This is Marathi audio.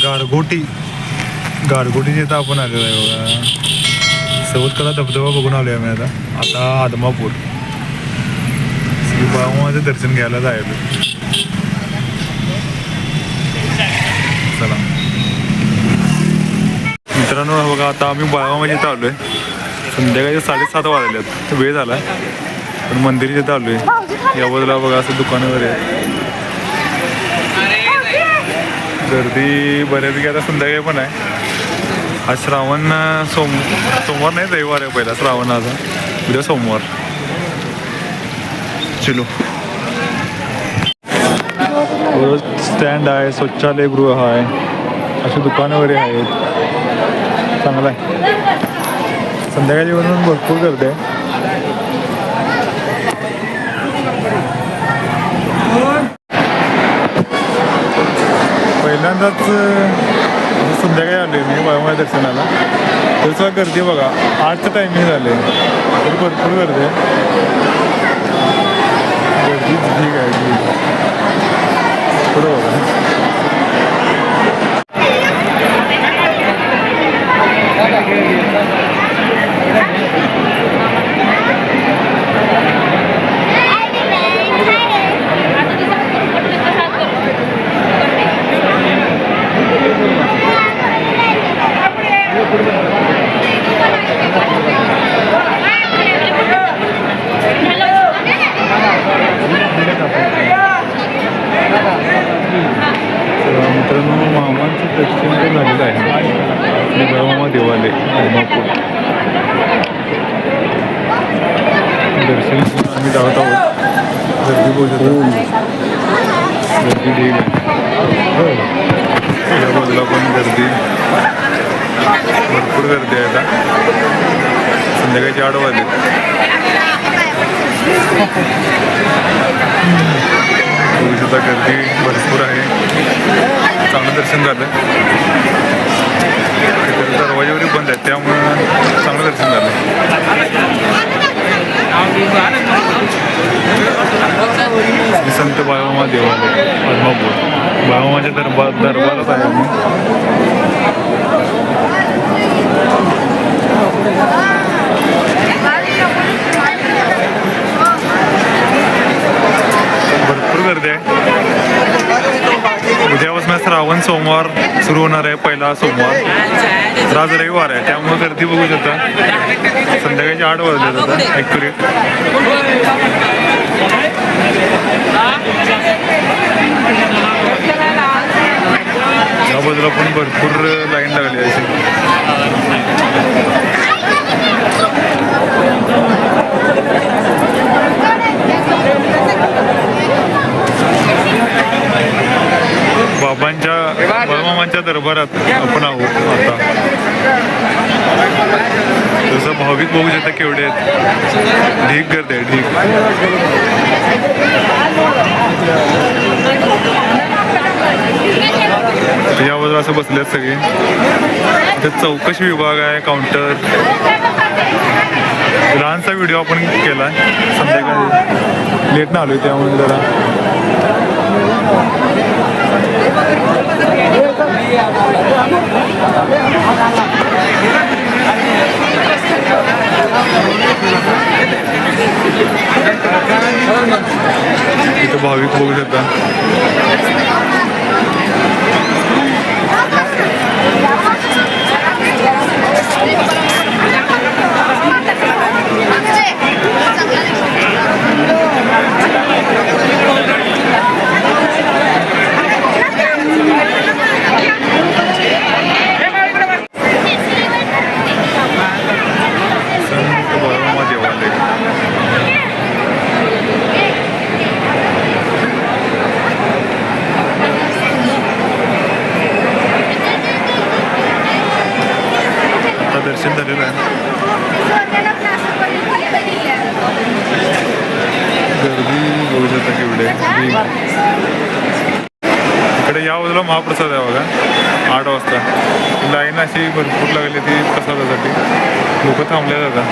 गारगोटीच्या इथं आपण आलेलो आहे बघा. सवतकडा धबधबा बघून आलो आहे आम्ही आता आदमापूर श्री बाळूमामाचं दर्शन घ्यायला जायचं. चला मित्रांनो, बघा आता आम्ही बाळूमामाच्या इथं आलो आहे. संध्याकाळी 7:30 वाजलेत, वेळ झाला पण मंदिराच्या इथं आलो आहे. या बाजूला बघा असं दुकानं वगैरे आहे. गर्दी बऱ्यापैकी आता संध्याकाळी पण आहे. आज श्रावण सोमवार नाही, रविवार आहे पहिला श्रावण. आज उद्या सोमवार. चलो स्टँड आहे, शौचालयगृह आहे, अशी दुकानं वगैरे आहेत. चांगलं आहे. संध्याकाळी म्हणून भरपूर गर्दी आहे. पहिल्यांदाच संध्याकाळी आलो आहे मी बाळूमामा दर्शनाला. तसं गर्दी बघा, 8चं टायमिंग झालं आहे तर भरपूर गर्दी आहे. गर्दी ठीक आहे. पुढं बघा मित्रांनो, मामांचं दर्शन तर झालेलं आहे. श्री बाळूमामा देवालय आदमापूर दर्शन आम्ही जात आहोत. गर्दी बोलत गर्दी ढीग आहे. या बाजूला पण गर्दी भरपूर गर्दी आहे. आता संध्याकाळची 8 वाजले. सुद्धा गर्दी भरपूर आहे. चांगलं दर्शन झालं. दरवाजेवरही बंद आहेत त्यामुळं चांगलं दर्शन झालं. श्री संत बाळूमामा देवालय आदमापूर. बाळूमामाच्या दरबारात आहे आम्ही. भरपूर गर्दी आहे. उद्यापासून श्रावण सोमवार सुरू होणार आहे, पहिला सोमवार. तर आज रविवार आहे त्यामुळे गर्दी बघू शकता. संध्याकाळचे 8 वाजले आता ॲक्युरेट. या बाजूला पण भरपूर लाईन लागली आहे. बाळूमामांच्या दरबारात आपण आहोत आता. तसं भाविक बघू शकता केवढे आहेत. ढीक गर्दी आहे, ढीक. या बाजूला असं बसलेत सगळे. इथं चौकशी विभाग आहे, काउंटर. लहानसा व्हिडिओ आपण केला संध्याकाळी. लेट ना आलोय त्यामुळे जरा इथं भाविक बघू शकता. दर्शन झालेलं आहे. गर्दी बघू शकता केवढे. इकडे या बाजूला महाप्रसाद आहे बघा. 8 वाजता लाईन अशी भरपूर लागली ती प्रसादासाठी. लोक थांबले जातात.